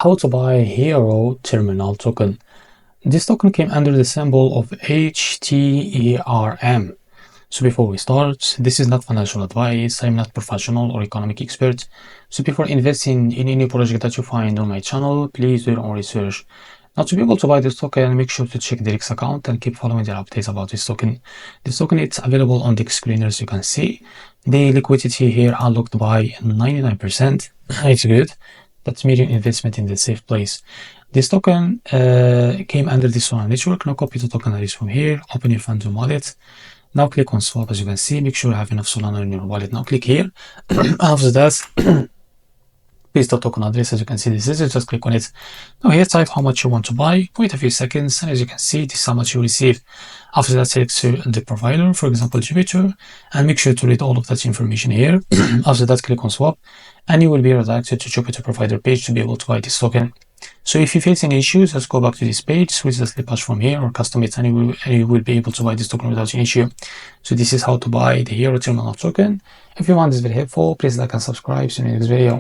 How to buy HIERO terminal token. This token came under the symbol of HTERM. So before we start, this is not financial advice. I'm not professional or economic expert. So before investing in any project that you find on my channel, please do your own research. Now, to be able to buy this token, make sure to check the X account and keep following the updates about this token. This token is available on the screen, as you can see. The liquidity here unlocked by 99%. It's good. That's medium investment in the safe place. This token came under the Solana network. Now copy the token address from here. Open your Phantom wallet. Now click on swap. As you can see, make sure you have enough Solana in your wallet. Now click here. After that, paste the token address. As you can see, this is it. Just click on it. Now here, type how much you want to buy. Wait a few seconds, and as you can see, this is how much you receive. After that, select the provider, for example, Jupiter, and make sure to read all of that information here. After that, click on swap, and you will be redirected to Jupiter provider page to be able to buy this token. So if you face any issues, just go back to this page, switch the slip hash from here or custom it, and you will be able to buy this token without any issue. So this is how to buy the HIERO terminal token. If you found this very helpful, please like and subscribe. See you in the next video.